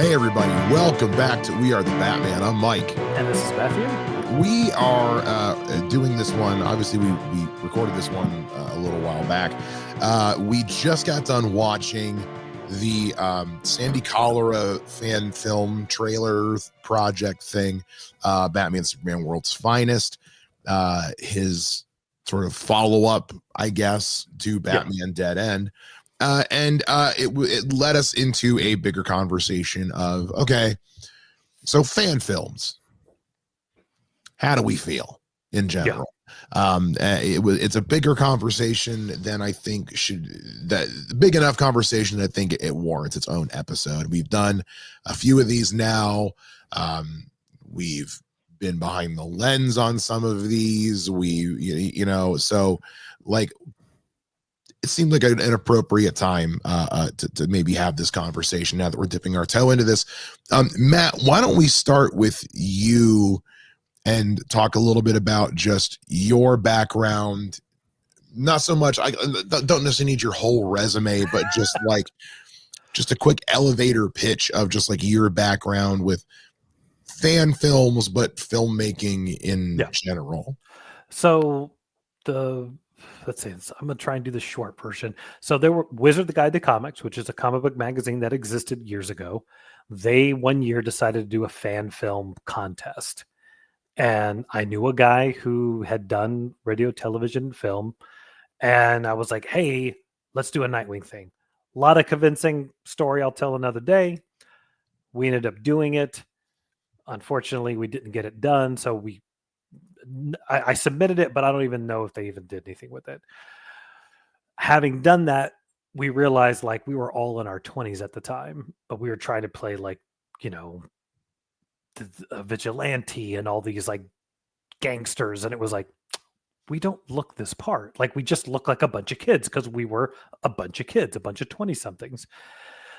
Hey everybody, welcome back to We Are the Batman. I'm Mike. And this is Matthew. We are doing this one. Obviously, we recorded this one a little while back. We just got done watching the Sandy Cholera fan film trailer project thing, Batman Superman World's Finest. His sort of follow-up, I guess, to Batman Dead End. It led us into a bigger conversation of, okay, so fan films. How do we feel in general? It's a bigger conversation than I think big enough conversation that I think it warrants its own episode. We've done a few of these now. We've been behind the lens on some of these. So like, it seemed like an appropriate time to maybe have this conversation now that we're dipping our toe into this. Matt, why don't we start with you and talk a little bit about just your background? Not so much, I don't necessarily need your whole resume, but just a quick elevator pitch of just like your background with fan films, but filmmaking in general. So let's see, I'm going to try and do the short version. So there were Wizard the Guide to Comics, which is a comic book magazine that existed years ago. They one year decided to do a fan film contest. And I knew a guy who had done radio, television, film. And I was like, hey, let's do a Nightwing thing. A lot of convincing story I'll tell another day. We ended up doing it. Unfortunately, we didn't get it done. So I submitted it, but I don't even know if they even did anything with it. Having done that, we realized like we were all in our 20s at the time, but we were trying to play like, a vigilante and all these like gangsters. And it was like, we don't look this part. Like we just look like a bunch of kids because we were a bunch of kids, a bunch of 20 somethings.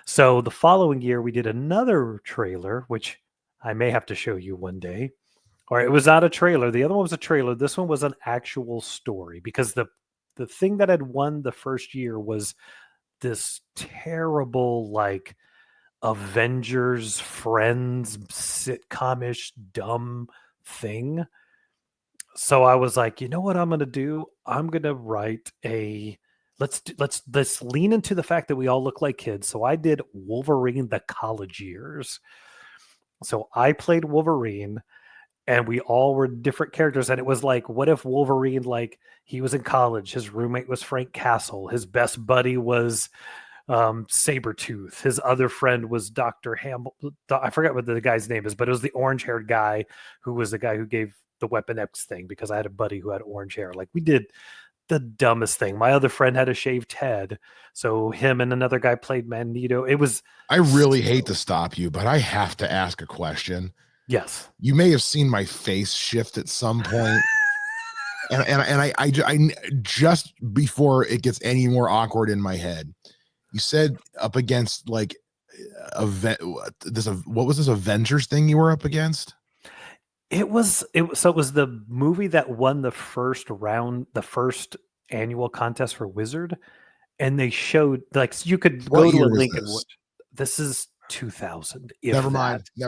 So the following year we did another trailer, which I may have to show you one day. Or it was not a trailer. The other one was a trailer. This one was an actual story because the thing that had won the first year was this terrible like Avengers Friends sitcom-ish dumb thing. So I was like, you know what I'm going to do? I'm going to write let's lean into the fact that we all look like kids. So I did Wolverine the College Years. So I played Wolverine and we all were different characters. And it was like, what if Wolverine, like he was in college, his roommate was Frank Castle, his best buddy was Sabretooth. His other friend was Dr. Hamilton. I forget what the guy's name is, but it was the orange-haired guy who was the guy who gave the Weapon X thing because I had a buddy who had orange hair. Like we did the dumbest thing. My other friend had a shaved head. So him and another guy played Magneto. I really hate to stop you, but I have to ask a question. Yes. You may have seen my face shift at some point. and I just before it gets any more awkward in my head, you said up against like what was this Avengers thing you were up against? It was the movie that won the first round, the first annual contest for Wizard, and they showed like you could go to a link and this is 2000. Never mind. Yeah.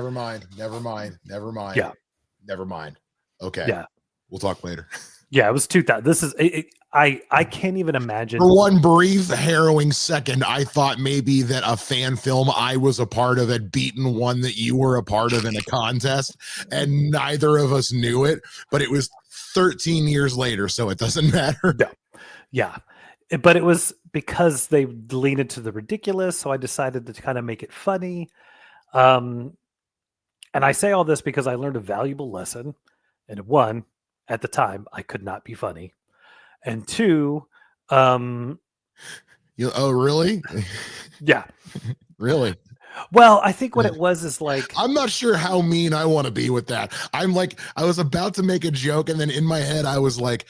Never mind. Okay. Yeah. We'll talk later. Yeah, it was 2000. This is I can't even imagine. For one brief, harrowing second, I thought maybe that a fan film I was a part of had beaten one that you were a part of in a contest, and neither of us knew it. But it was 13 years later, so it doesn't matter. No. Yeah, but it was because they leaned into the ridiculous, so I decided to kind of make it funny. And I say all this because I learned a valuable lesson, and one, at the time, I could not be funny. And two, oh, really? Yeah. Really? Well, I think what it was is like, I'm not sure how mean I want to be with that. I'm like, I was about to make a joke, and then in my head, I was like,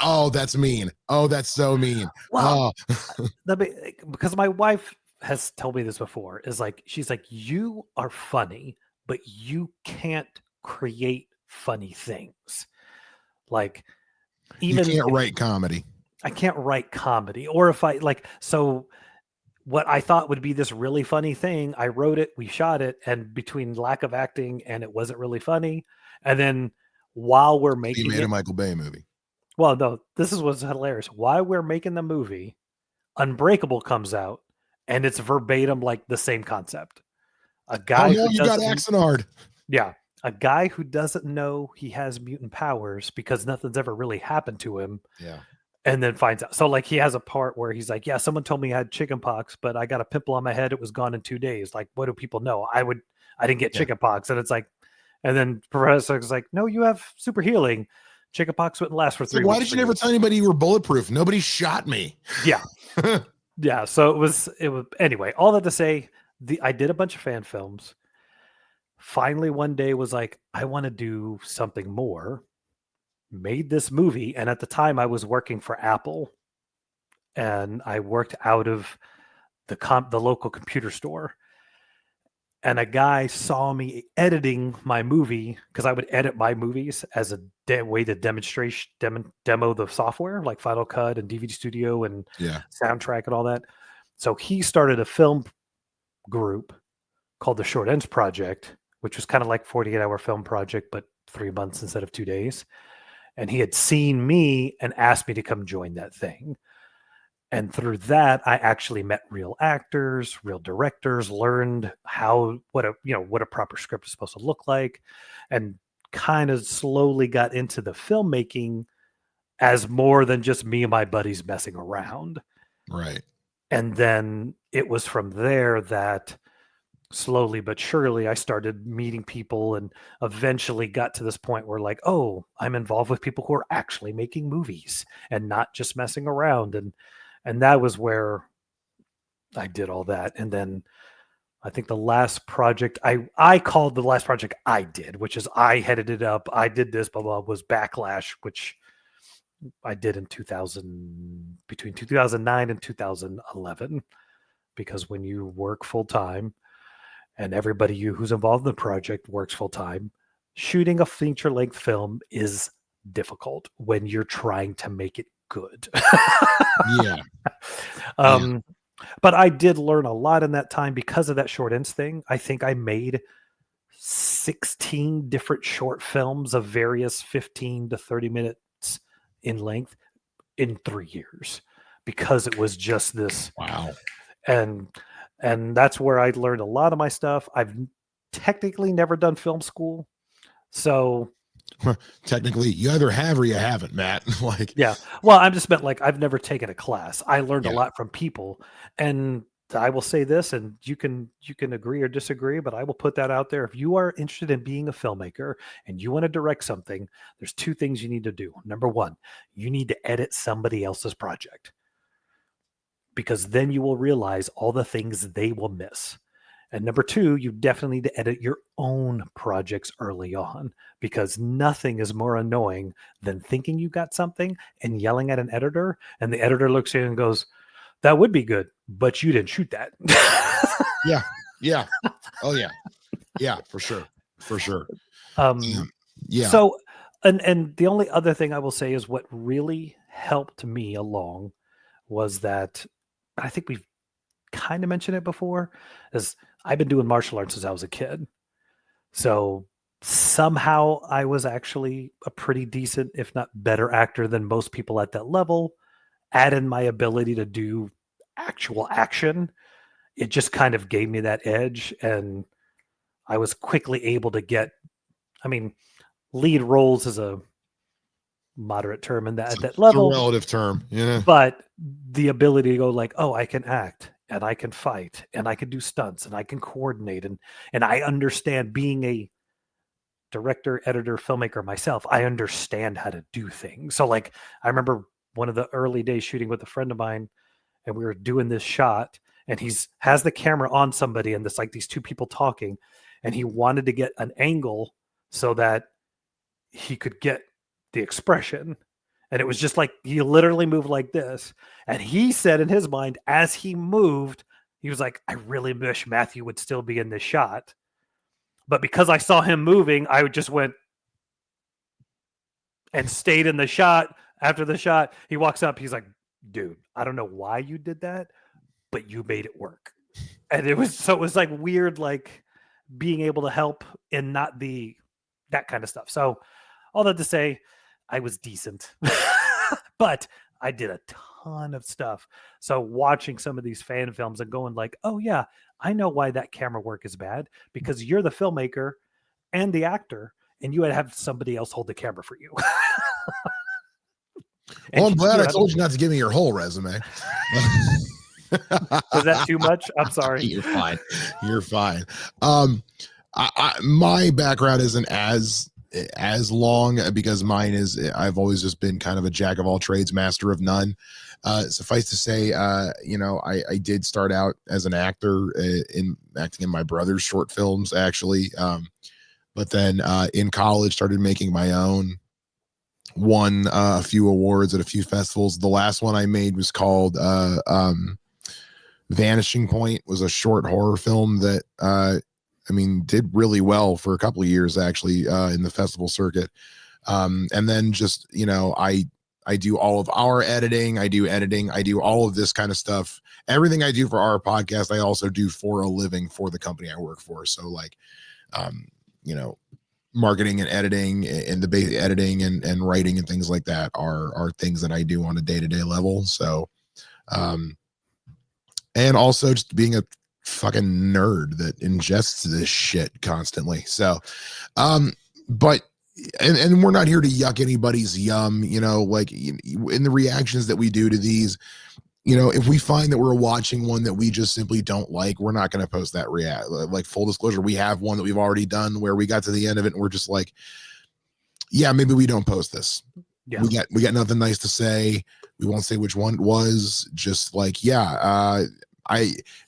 oh, that's mean. Oh, that's so mean. Well, because my wife has told me this before, is like, she's like, you are funny, but you can't create funny things. Like, even you can't write comedy. I can't write comedy. Or if I like, so what I thought would be this really funny thing. I wrote it, we shot it, and between lack of acting and it wasn't really funny. And then while we're He making made a it, Michael Bay movie. well, no, this is what's hilarious. While we're making the movie, Unbreakable comes out, and it's verbatim like the same concept. A Oh guy no, who you got doesn't, Axonard. yeah, a guy who doesn't know he has mutant powers because nothing's ever really happened to him, Yeah. and then finds out. So like he has a part where he's like, "Yeah, someone told me I had chickenpox, but I got a pimple on my head. It was gone in 2 days. Like, what do people know? I didn't get Yeah. chickenpox." And it's like, and then Professor is like, "No, you have super healing. Chickenpox wouldn't last for It's 3 like, why weeks did for you never tell anybody you were bulletproof? Nobody shot me. Yeah, yeah. So it was anyway. All that to say, I did a bunch of fan films. Finally, one day was like, I want to do something more. Made this movie, and at the time, I was working for Apple, and I worked out of the local computer store. And a guy saw me editing my movie because I would edit my movies as a way to demo the software like Final Cut and DVD Studio and Yeah. soundtrack and all that. So he started a film group called the Short Ends Project, which was kind of like 48-hour film project, but 3 months instead of 2 days. And he had seen me and asked me to come join that thing. And through that, I actually met real actors, real directors, learned what a proper script is supposed to look like, and kind of slowly got into the filmmaking as more than just me and my buddies messing around. Right. And then it was from there that slowly but surely I started meeting people and eventually got to this point where like, oh, I'm involved with people who are actually making movies and not just messing around. And that was where I did all that. And then I think the last project I called the last project I did, which is I headed it up. I did this, blah, blah, was Backlash, which I did in between 2009 and 2011. Because when you work full time and everybody who's involved in the project works full time, shooting a feature length film is difficult when you're trying to make it good. Yeah. But I did learn a lot in that time because of that Short Ends thing. I think I made 16 different short films of various 15 to 30 minutes in length in 3 years because it was just this. Wow. And that's where I learned a lot of my stuff. I've technically never done film school. So technically you either have or you haven't, Matt. Like, yeah. Well, I'm just meant like I've never taken a class. I learned a Yeah. lot from people, and I will say this, and you can agree or disagree, but I will put that out there. If you are interested in being a filmmaker and you want to direct something, there's 2 things you need to do. Number 1, you need to edit somebody else's project, because then you will realize all the things they will miss. And number 2, you definitely need to edit your own projects early on, because nothing is more annoying than thinking you got something and yelling at an editor, and the editor looks at you and goes, "That would be good, but you didn't shoot that." Yeah. Yeah. Oh yeah. Yeah, for sure. For sure. Yeah. So, and the only other thing I will say is what really helped me along was that I think we've kind of mentioned it before, is I've been doing martial arts since I was a kid. So somehow I was actually a pretty decent, if not better actor than most people at that level. Add in my ability to do actual action. It just kind of gave me that edge. And I was quickly able to get, I mean, lead roles is a moderate term in that at that It's a level, relative term. Yeah. but the ability to go like, oh, I can act and I can fight and I can do stunts and I can coordinate and I understand, being a director, editor, filmmaker myself, I understand how to do things. So like I remember one of the early days shooting with a friend of mine, and we were doing this shot, and he's has the camera on somebody, and this like these 2 people talking, and he wanted to get an angle so that he could get the expression. And it was just like he literally moved like this. And he said in his mind, as he moved, he was like, I really wish Matthew would still be in this shot. But because I saw him moving, I just went and stayed in the shot. After the shot, he walks up. He's like, dude, I don't know why you did that, but you made it work. And it was like weird, like being able to help and not be that kind of stuff. So all that to say, I was decent, but I did a ton of stuff. So watching some of these fan films and going like, oh yeah, I know why that camera work is bad, because you're the filmmaker and the actor, and you would have somebody else hold the camera for you. Well, I'm glad I told you not to give me your whole resume. Was that too much? I'm sorry. You're fine. You're fine. My background isn't as long, because mine is, I've always just been kind of a jack of all trades, master of none. Suffice to say, I did start out as an actor in acting in my brother's short films, actually. But then in college started making my own, won a few awards at a few festivals. The last one I made was called Vanishing Point. Was a short horror film that did really well for a couple of years, actually, in the festival circuit. And then just, I do all of our editing. I do editing. I do all of this kind of stuff. Everything I do for our podcast, I also do for a living for the company I work for. So like, marketing and editing and the basic editing and writing and things like that are things that I do on a day-to-day level. So, and also just being a fucking nerd that ingests this shit constantly. So, but we're not here to yuck anybody's yum, like in the reactions that we do to these, if we find that we're watching one that we just simply don't like, we're not going to post that react. Like, full disclosure, we have one that we've already done where we got to the end of it and we're just like, yeah, maybe we don't post this. Yeah. We got nothing nice to say. We won't say which one it was. Just like,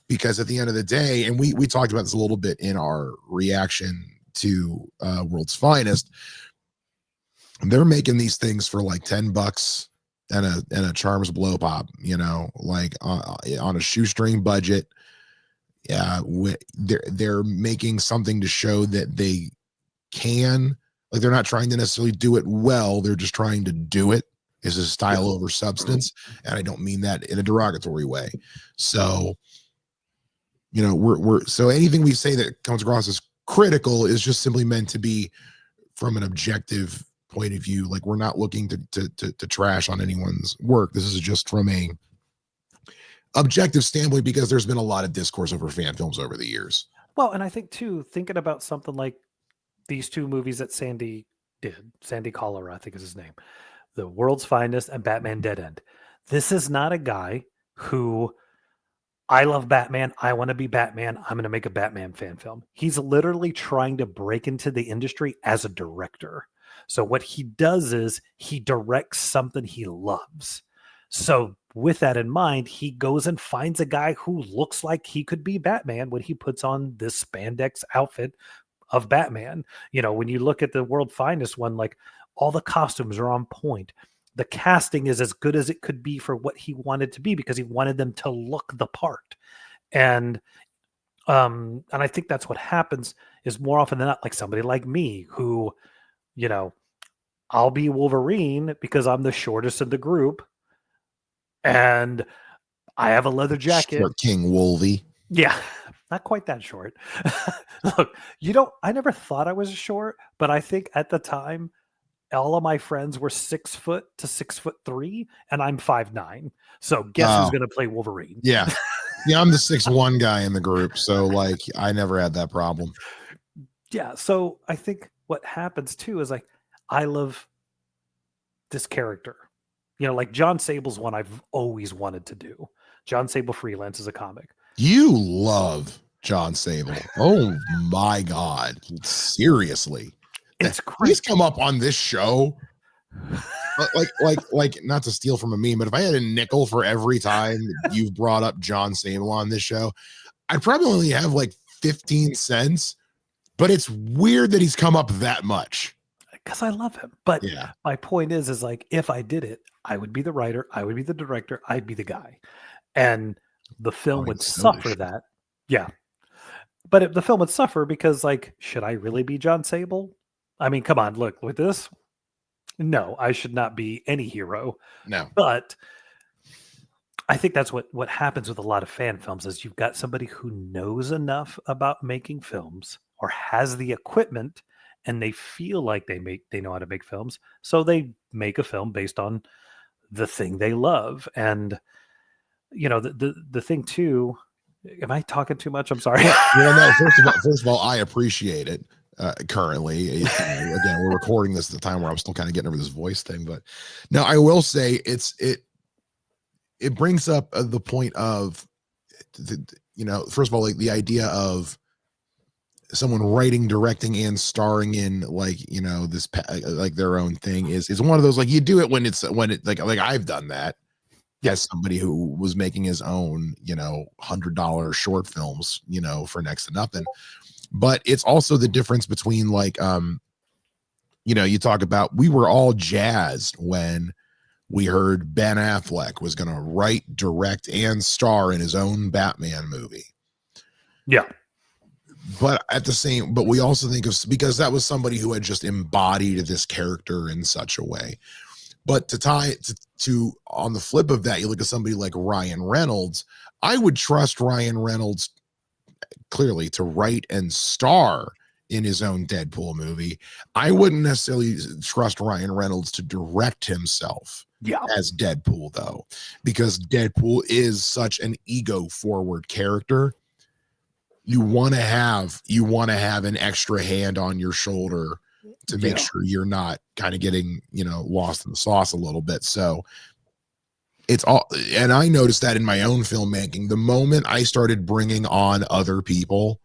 because at the end of the day, and we talked about this a little bit in our reaction to World's Finest, they're making these things for like $10 and a Charms blow pop, like on a shoestring budget. Yeah, they're making something to show that they can, like, they're not trying to necessarily do it well. They're just trying to do it. Is a style over substance, and I don't mean that in a derogatory way. So, we're so anything we say that comes across as critical is just simply meant to be from an objective point of view. Like, we're not looking to trash on anyone's work. This is just from a objective standpoint, because there's been a lot of discourse over fan films over the years. Well, and I think too, thinking about something like these two movies that Sandy did, Sandy Cholera, I think is his name, The World's Finest and Batman Dead End. This is not a guy who, I love Batman, I want to be Batman, I'm going to make a Batman fan film. He's literally trying to break into the industry as a director. So what he does is he directs something he loves. So with that in mind, he goes and finds a guy who looks like he could be Batman when he puts on this spandex outfit of Batman. When you look at the World Finest one, like, all the costumes are on point. The casting is as good as it could be for what he wanted to be, because he wanted them to look the part. And I think that's what happens is more often than not, like somebody like me who, I'll be Wolverine because I'm the shortest in the group and I have a leather jacket. Short King Wolvie. Yeah, not quite that short. Look, I never thought I was short, but I think at the time, all of my friends were 6 foot to 6'3", and I'm 5'9". So guess who's going to play Wolverine? Yeah. Yeah, I'm the 6'1" guy in the group. So like, I never had that problem. Yeah. So I think what happens too is like, I love this character. Like John Sable's one I've always wanted to do. John Sable Freelance is a comic. You love John Sable. Oh my God. Seriously. It's crazy. He's come up on this show. Like not to steal from a meme, but if I had a nickel for every time you've brought up John Sable on this show, I'd probably only have like 15 cents, but it's weird that he's come up that much. Because I love him. But yeah, my point is like, if I did it, I would be the writer, I would be the director, I'd be the guy. And the film would suffer that. Yeah. But the film would suffer because, like, should I really be John Sable? I mean, come on, look, with this. No, I should not be any hero. No. But I think that's what happens with a lot of fan films is you've got somebody who knows enough about making films or has the equipment and they feel like they know how to make films, so they make a film based on the thing they love. And the thing too, am I talking too much? I'm sorry. Well, no. First of all, I appreciate it. Currently, again, we're recording this at the time where I'm still kind of getting over this voice thing, but no, I will say it brings up the point of, first of all, like the idea of someone writing, directing, and starring in this like their own thing is one of those, like, you do it when it like I've done that as somebody who was making his own $100 short films for next to nothing. But it's also the difference between you talk about, we were all jazzed when we heard Ben Affleck was going to write, direct, and star in his own Batman movie. Yeah. But we also think of, because that was somebody who had just embodied this character in such a way. But to tie it to on the flip of that, you look at somebody like Ryan Reynolds. I would trust Ryan Reynolds clearly to write and star in his own Deadpool movie. I wouldn't necessarily trust Ryan Reynolds to direct himself as Deadpool, though, because Deadpool is such an ego forward character. You want to have an extra hand on your shoulder to make sure you're not kind of getting, lost in the sauce a little bit. So it's all, and I noticed that in my own filmmaking, the moment I started bringing on other people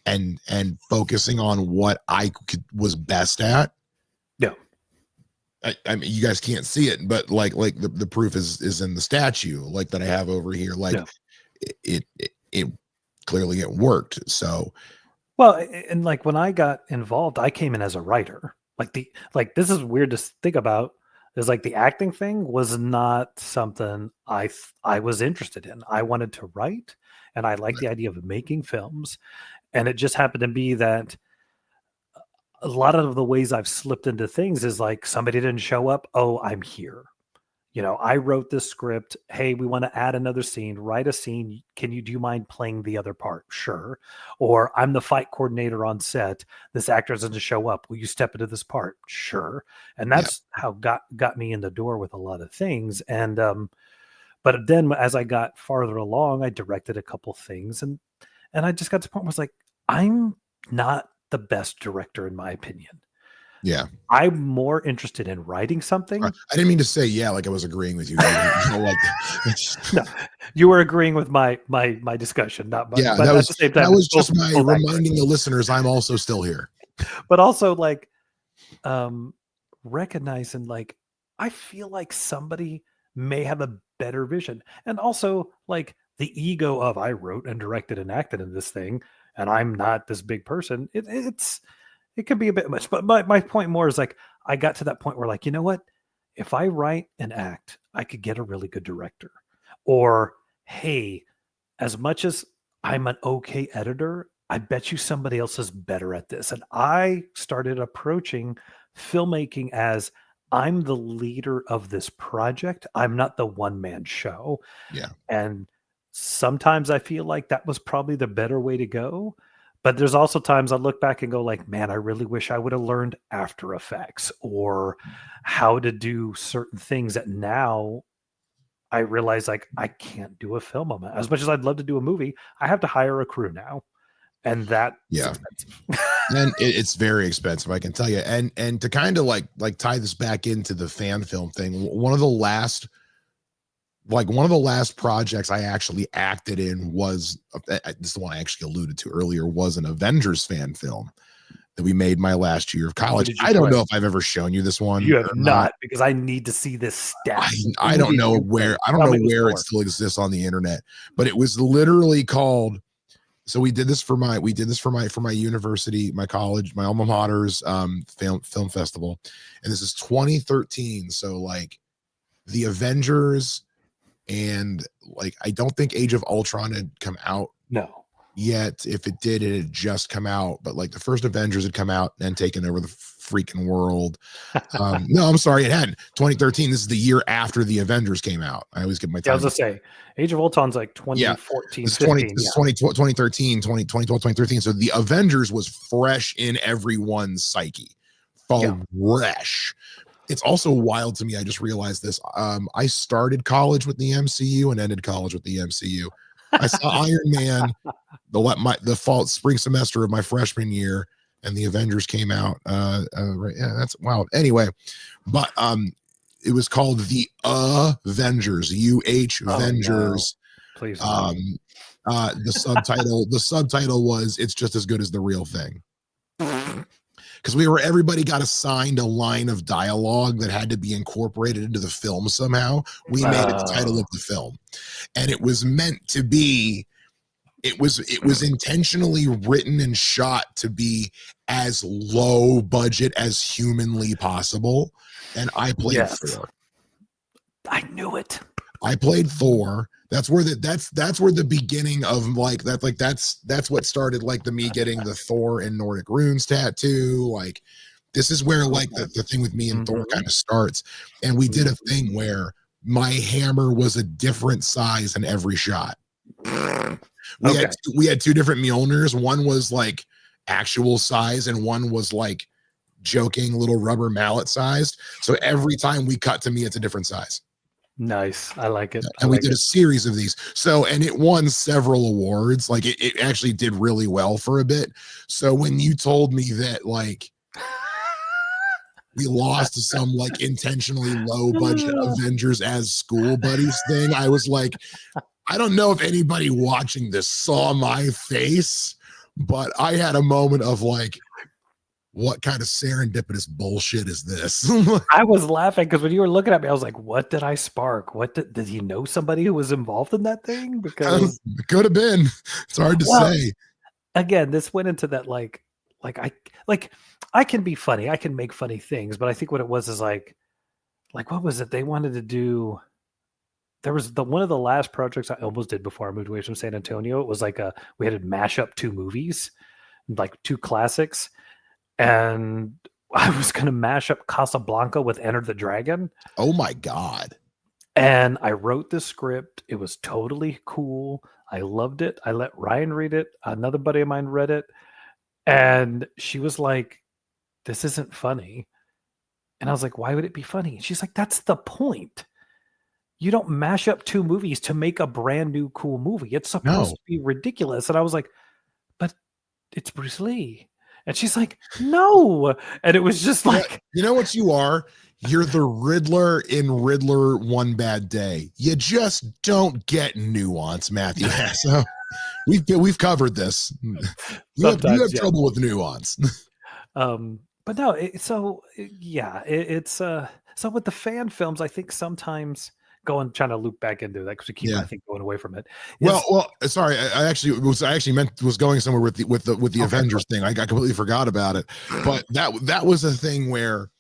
and focusing on what was best at. Yeah. I mean, you guys can't see it, but like the proof is in the statue, like that I have over here. Like it clearly it worked. So, well, and like when I got involved, I came in as a writer. Like this is weird to think about. Is like the acting thing was not something I was interested in. I wanted to write, and I liked the idea of making films. And it just happened to be that a lot of the ways I've slipped into things is like somebody didn't show up. Oh, I'm here. I wrote this script. Hey, we want to add another scene, write a scene. Do you mind playing the other part? Sure. Or I'm the fight coordinator on set. This actor doesn't show up. Will you step into this part? Sure. And that's how got me in the door with a lot of things. And, but then as I got farther along, I directed a couple things and I just got to the point where I was like, I'm not the best director in my opinion. Yeah. I'm more interested in writing something. I didn't mean to say, like I was agreeing with you. No, you were agreeing with my discussion, not my, but at the same time, that was just my reminding the listeners I'm also still here. But also like recognizing like I feel like somebody may have a better vision. And also like the ego of I wrote and directed and acted in this thing and I'm not this big person. It can be a bit much, but my point more is like, I got to that point where like, you know what, if I write and act, I could get a really good director. Or, hey, as much as I'm an okay editor, I bet you somebody else is better at this. And I started approaching filmmaking as I'm the leader of this project. I'm not the one-man show. Yeah. And sometimes I feel like that was probably the better way to go. But there's also times I look back and go like, man, I really wish I would have learned After Effects or how to do certain things that now I realize like I can't do a film on it. As much as I'd love to do a movie, I have to hire a crew now. And that expensive. And it's very expensive, I can tell you. And to kind of like tie this back into the fan film thing, one of the last projects I actually acted in was this is the one I actually alluded to earlier, was an Avengers fan film that we made my last year of college. I don't know if I've ever shown you this one. You have not, because I need to see this stat. I don't know where it still exists on the internet, but it was literally called. So we did this for my university, my college, my alma mater's film festival, and this is 2013. So like the Avengers. And like, I don't think Age of Ultron had come out yet. If it did, it had just come out. But like the first Avengers had come out and taken over the freaking world. No, I'm sorry, it hadn't. 2013. This is the year after the Avengers came out. I always get my Yeah, I time. was gonna say Age of Ultron's like Yeah. 2014, This is 20, 15. this is 2013, 2012, 2013. So the Avengers was fresh in everyone's psyche. Fresh. It's also wild to me. I just realized this. I started college with the MCU and ended college with the MCU. I saw Iron Man the fall spring semester of my freshman year, and the Avengers came out. Right, yeah, that's wild. Anyway, but it was called the Avengers, Avengers. No. Please. The subtitle was "It's just as good as the real thing." Because everybody got assigned a line of dialogue that had to be incorporated into the film somehow. We made it the title of the film, and it was meant to be. It was intentionally written and shot to be as low budget as humanly possible. And I played Thor. I knew it. I played Thor. That's where the beginning of that's what started like me getting the Thor and Nordic runes tattoo. Like this is where like the thing with me and Thor kind of starts. And we did a thing where my hammer was a different size in every shot. We had two different Mjolnirs. One was like actual size, and one was like joking little rubber mallet sized. So every time we cut to me, it's a different size. Nice. I like it. And we did a series of these. So, and it won several awards. Like it actually did really well for a bit. So when you told me that like we lost to some like intentionally low budget Avengers as school buddies thing, I was like, I don't know if anybody watching this saw my face, but I had a moment of like, what kind of serendipitous bullshit is this? I was laughing because when you were looking at me, I was like, what did I spark? What did he know somebody who was involved in that thing? Because it could have been. It's hard to say. Again, this went into that I can be funny. I can make funny things, but I think what it was is like what was it? They wanted to do. There was one of the last projects I almost did before I moved away from San Antonio. It was like we had to mash up two movies, like two classics. And I was going to mash up Casablanca with Enter the Dragon. Oh my God. And I wrote the script. It was totally cool. I loved it. I let Ryan read it. Another buddy of mine read it. And she was like, this isn't funny. And I was like, why would it be funny? She's like, that's the point. You don't mash up two movies to make a brand new cool movie. It's supposed to be ridiculous. And I was like, but it's Bruce Lee. And she's like, no. And it was just like, you know what you are? You're the Riddler in Riddler One Bad Day. You just don't get nuance, Matthew. So we've covered this. You have trouble with nuance. But no, it's so with the fan films, I think sometimes trying to loop back into that because we keep I think going away from it. Well, sorry, I actually was going somewhere with the Avengers thing. I completely forgot about it. But that was a thing where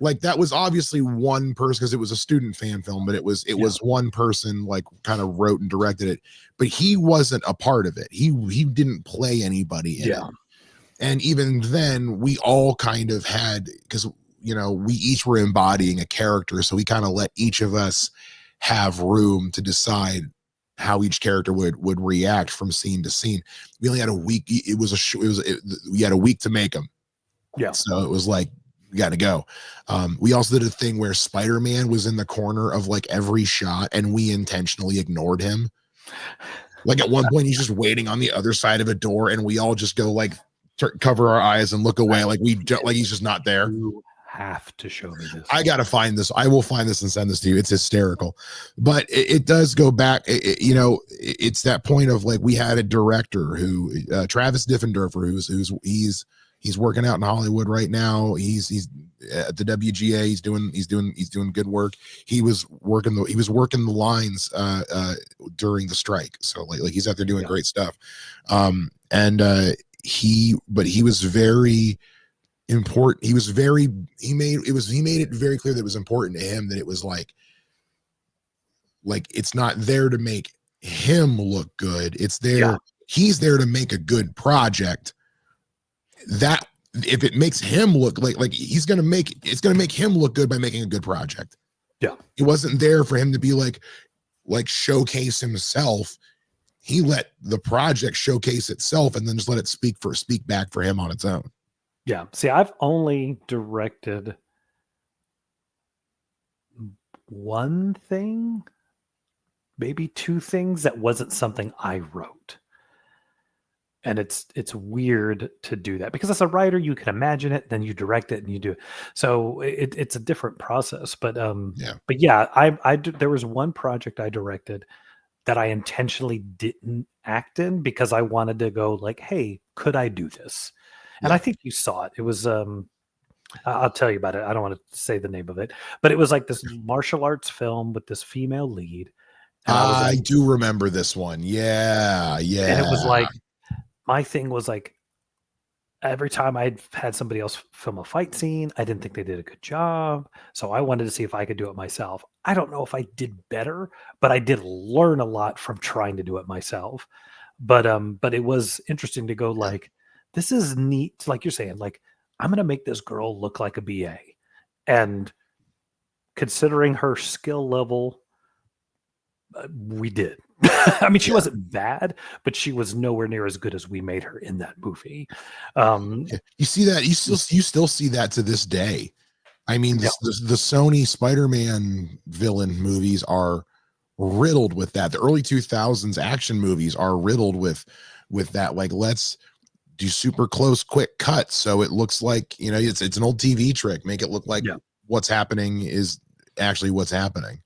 like that was obviously one person because it was a student fan film, but it was one person like kind of wrote and directed it, but he wasn't a part of it. He didn't play anybody in it. And even then we all kind of had, because we each were embodying a character, so we kind of let each of us have room to decide how each character would react from scene to scene. We only had a week. We had a week to make them. Yeah. So it was like, we got to go. We also did a thing where Spider-Man was in the corner of like every shot and we intentionally ignored him. Like at one point he's just waiting on the other side of a door and we all just go like cover our eyes and look away. Like he's just not there. You have to show me this. I got to find this. I will find this and send this to you. It's hysterical, but it does go back. It's that point of like, we had a director who, Travis Diffenderfer, he's working out in Hollywood right now. He's at the WGA. He's doing good work. He was working the lines during the strike. So like he's out there doing great stuff. He was very important. He made it very clear that it was important to him that it was like it's not there to make him look good. It's there. He's there to make a good project. That if it makes him look like it's gonna make him look good by making a good project. Yeah. It wasn't there for him to be like showcase himself. He let the project showcase itself and then just let it speak back for him on its own. Yeah. See, I've only directed one thing, maybe two things that wasn't something I wrote. And it's weird to do that because as a writer, you can imagine it, then you direct it and you do it. So it's a different process. But there was one project I directed that I intentionally didn't act in because I wanted to go like, hey, could I do this? And I think you saw it. It was I'll tell you about it. I don't want to say the name of it, but it was like this martial arts film with this female lead. And I do remember this one. Yeah. And it was like, my thing was like, every time I'd had somebody else film a fight scene, I didn't think they did a good job. So I wanted to see if I could do it myself. I don't know if I did better, but I did learn a lot from trying to do it myself. But it was interesting to go like, this is neat. Like you're saying, like, I'm going to make this girl look like a BA. And considering her skill level, we did. I mean, she wasn't bad, but she was nowhere near as good as we made her in that movie. You see that you still see that to this day. I mean, the Sony Spider-Man villain movies are riddled with that. The early 2000s action movies are riddled with that. Like, let's do super close, quick cuts so it looks like, you know, it's an old TV trick. Make it look like what's happening is actually what's happening.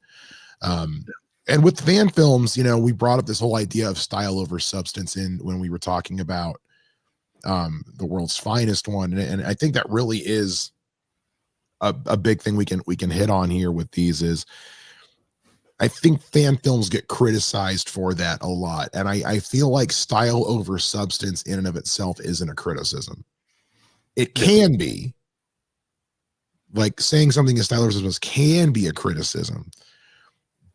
And with fan films, you know, we brought up this whole idea of style over substance when we were talking about the World's Finest one, and I think that really is a big thing we can hit on here with these. Is I think fan films get criticized for that a lot, and I feel like style over substance in and of itself isn't a criticism. It can be, like saying something is style over substance can be a criticism.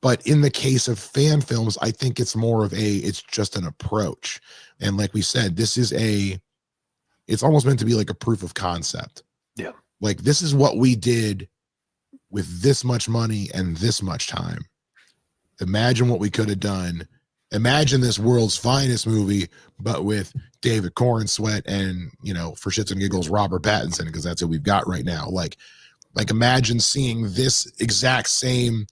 But in the case of fan films, I think it's more of it's just an approach. And like we said, it's almost meant to be like a proof of concept. Yeah. Like, this is what we did with this much money and this much time. Imagine what we could have done. Imagine this World's Finest movie, but with David Corenswet and, you know, for shits and giggles, Robert Pattinson, because that's what we've got right now. Like imagine seeing this exact same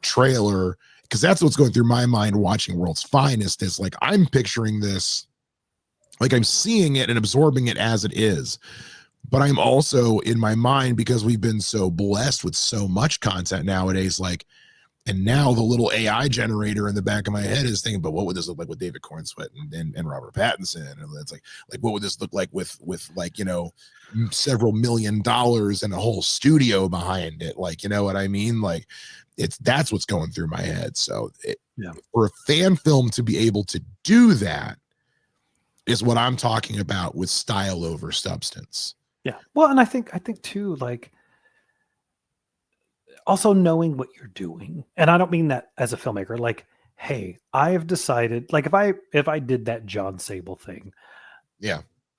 trailer, because that's what's going through my mind watching World's Finest. Is like, I'm picturing this, like I'm seeing it and absorbing it as it is, but I'm also in my mind, because we've been so blessed with so much content nowadays, like, and now the little AI generator in the back of my head is thinking, but what would this look like with David Corenswet and Robert Pattinson? And it's like what would this look like with like, you know, several $1 million and a whole studio behind it? Like, you know what I mean? Like, that's what's going through my head. So for a fan film to be able to do that is what I'm talking about with style over substance. Yeah. Well, and I think too, like, also knowing what you're doing. And I don't mean that as a filmmaker, like, hey, I have decided, like, if I did that John Sable thing,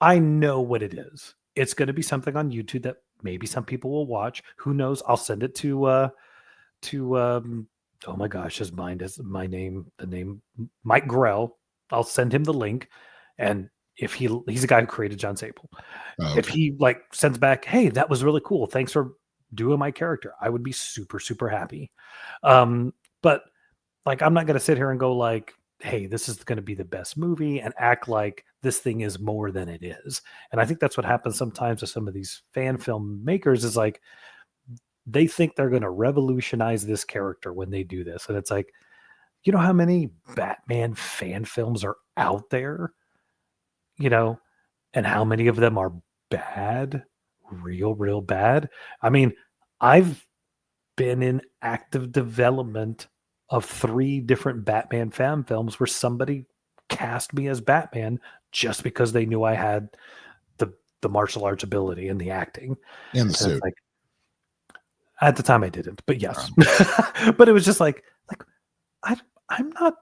I know what it is. It's going to be something on YouTube that maybe some people will watch. Who knows? I'll send it to oh my gosh, his mind is the name Mike Grell. I'll send him the link, and if he's a guy who created John Sable. Okay. If he like sends back, hey, that was really cool, thanks for doing my character, I would be super, super happy. But like, I'm not going to sit here and go like, hey, this is going to be the best movie and act like this thing is more than it is. And I think that's what happens sometimes with some of these fan film makers, is like, they think they're going to revolutionize this character when they do this. And it's like, you know how many Batman fan films are out there, you know, and how many of them are bad, real bad. I mean, I've been in active development of 3 different Batman fan films where somebody cast me as Batman just because they knew I had the martial arts ability and the acting and the suit. Like, at the time I didn't, but yes. But it was just like I'm not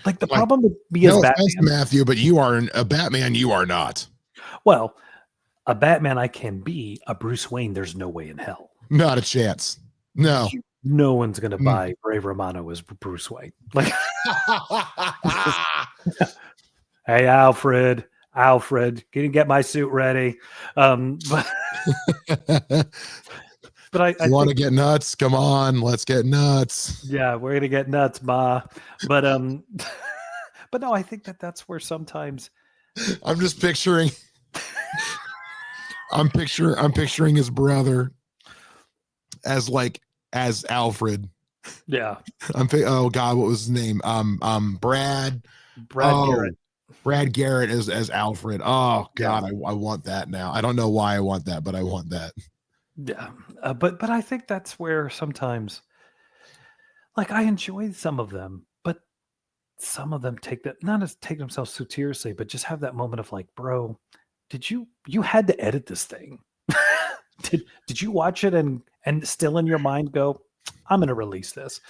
like, the problem with me as Batman, Matthew, but you are a Batman. You are not. Well, a Batman I can be, a Bruce Wayne, there's no way in hell. Not a chance. No. No one's going to Mm. buy Ray Romano as Bruce Wayne. Like, hey, Alfred, can you get my suit ready? But I want to get nuts? Come on, let's get nuts. Yeah, we're gonna get nuts, ma. But but no, I think that's where sometimes I'm just picturing. I'm picturing his brother as Alfred. Yeah. Oh God, what was his name? Brad Garrett. Brad Garrett as Alfred. Oh God, yeah. I want that now. I don't know why I want that, but I want that. Yeah, but I think that's where sometimes, like, I enjoy some of them, but some of them not as take themselves too seriously, but just have that moment of like, bro, you had to edit this thing? did you watch it and still in your mind go, I'm going to release this?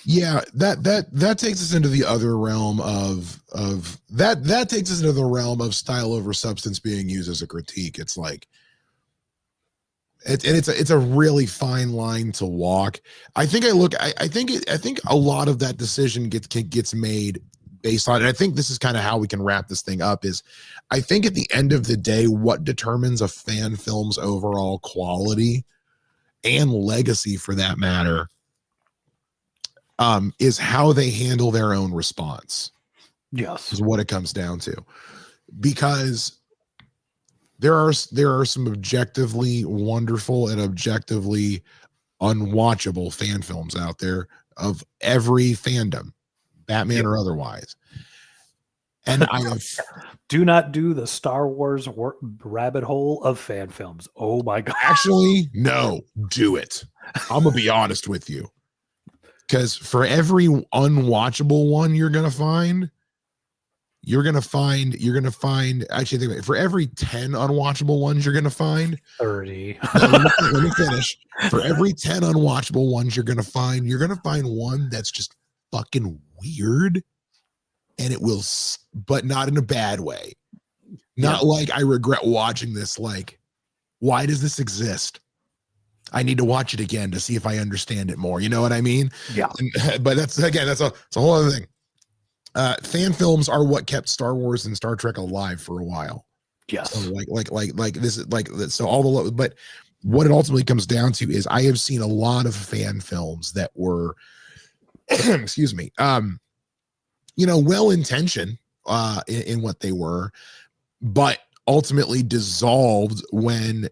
Yeah, that takes us into the other realm of that takes us into the realm of style over substance being used as a critique. It's like it's a really fine line to walk. I think a lot of that decision gets made based on, and I think this is kind of how we can wrap this thing up, is I think at the end of the day, what determines a fan film's overall quality and legacy, for that matter, is how they handle their own response. Yes, is what it comes down to, because there are some objectively wonderful and objectively unwatchable fan films out there of every fandom, Batman or otherwise. And I have do not do the Star Wars rabbit hole of fan films. Oh my God. Actually, no, do it. I'm gonna be honest with you. Because for every unwatchable one you're gonna find, actually, think about it, for every 10 unwatchable ones you're gonna find 30. Let me finish. For every 10 unwatchable ones you're gonna find one that's just fucking weird, and it will, but not in a bad way. Not like I regret watching this, like, why does this exist? I need to watch it again to see if I understand it more. You know what I mean? Yeah. But that's a whole other thing. Fan films are what kept Star Wars and Star Trek alive for a while. Yes. So like this is like, so all the, but what it ultimately comes down to is I have seen a lot of fan films that were, excuse me, well-intentioned in what they were, but ultimately dissolved when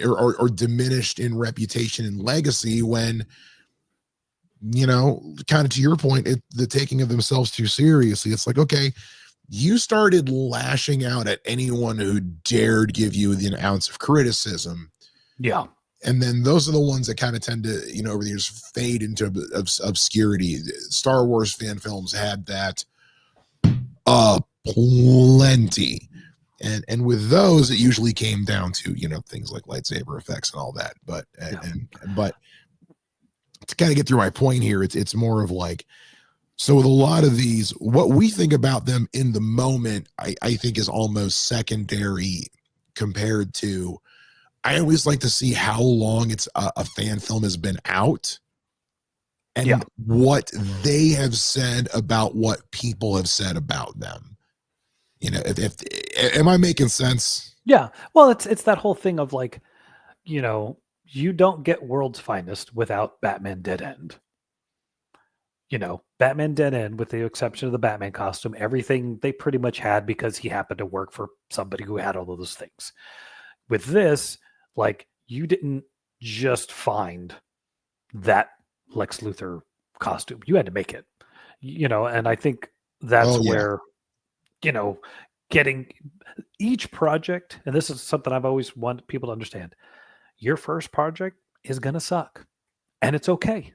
or diminished in reputation and legacy when, kind of to your point, the taking of themselves too seriously. It's like, okay, you started lashing out at anyone who dared give you an ounce of criticism. Yeah. And then those are the ones that kind of tend to, over the years fade into obscurity. Star Wars fan films had that plenty. And with those, it usually came down to, things like lightsaber effects and all that. But but to kind of get through my point here, it's more of like, so with a lot of these, what we think about them in the moment, I think is almost secondary compared to, I always like to see how long a fan film has been out and what they have said about what people have said about them. If am I making sense? Yeah. Well, it's that whole thing of like, you don't get World's Finest without Batman Dead End. Batman Dead End, with the exception of the Batman costume, everything they pretty much had because he happened to work for somebody who had all of those things. With this, like, you didn't just find that Lex Luthor costume. You had to make it, and I think that's where, getting each project, and this is something I've always wanted people to understand, your first project is going to suck, and it's okay.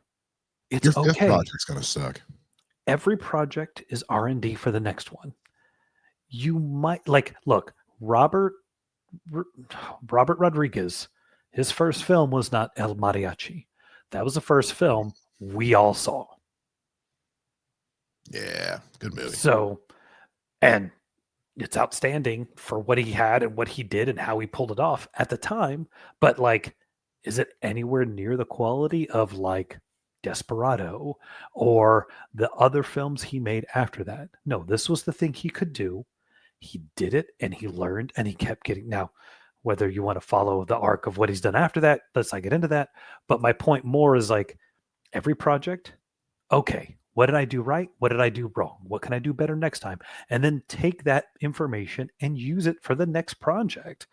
It's your fifth project's going to suck. Every project is R&D for the next one. You might look, Robert Rodriguez, his first film was not El Mariachi. That was the first film we all saw. Yeah, good movie. So, and it's outstanding for what he had and what he did and how he pulled it off at the time. But like, is it anywhere near the quality of like Desperado or the other films he made after that? No, this was the thing he could do. He did it and he learned and he kept getting. Now, whether you want to follow the arc of what he's done after that, let's not get into that. But my point more is like every project, okay, what did I do right? What did I do wrong? What can I do better next time? And then take that information and use it for the next project.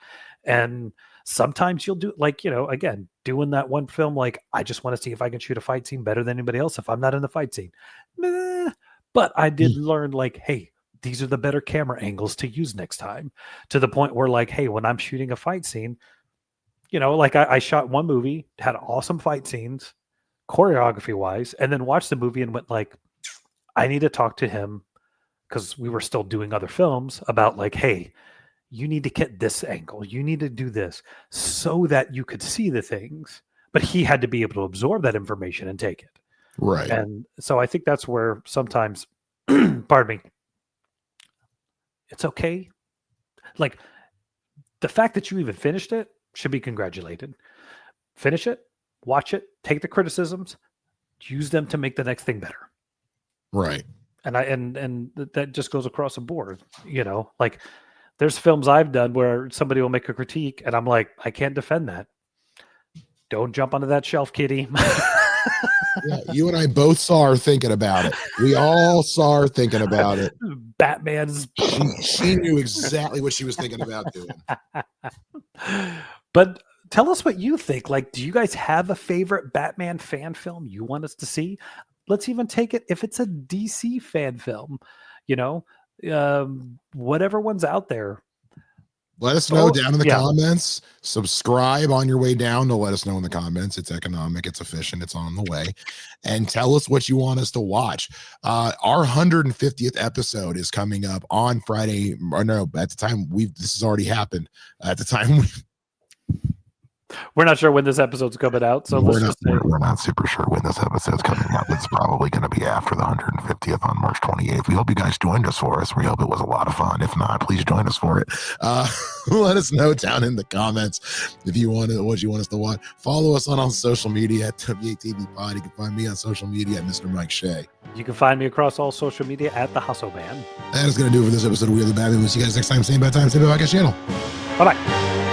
And sometimes you'll do like, again, doing that one film, like, I just want to see if I can shoot a fight scene better than anybody else if I'm not in the fight scene. Nah. But I did learn, like, hey, these are the better camera angles to use next time, to the point where, like, hey, when I'm shooting a fight scene, like I shot one movie, had awesome fight scenes, choreography wise, and then watched the movie and went like, I need to talk to him, because we were still doing other films, about like, hey, you need to get this angle, you need to do this, so that you could see the things. But he had to be able to absorb that information and take it. Right. And so I think that's where sometimes, pardon me, it's okay. Like, the fact that you even finished it should be congratulated. Finish it, watch it, take the criticisms, use them to make the next thing better. Right. And that just goes across the board. Like, there's films I've done where somebody will make a critique and I'm like, I can't defend that. Don't jump onto that shelf, kitty. Yeah, you and I both saw her thinking about it. We all saw her thinking about it. Batman's. She knew exactly what she was thinking about doing. But tell us what you think. Like, do you guys have a favorite Batman fan film you want us to see? Let's even take it if it's a DC fan film, whatever one's out there. Let us know down in the comments. Subscribe on your way down to let us know in the comments. It's economic, it's efficient, it's on the way. And tell us what you want us to watch. Our 150th episode is coming up on Friday. Or no, at the time this has already happened. At the time we're not sure when this episode's coming out, so we're not super sure when this episode's coming out. It's probably going to be after the 150th on March 28th. We hope you guys joined us for us. We hope it was a lot of fun. If not, please join us for it. Let us know down in the comments if you want what you want us to watch. Follow us on social media at WATV Pod. You can find me on social media at Mr. Mike Shea. You can find me across all social media at the Hustle Man. That is going to do it for this episode of We Are the Batman. We'll see you guys next time. Same bad time, same bad podcast channel. Bye-bye.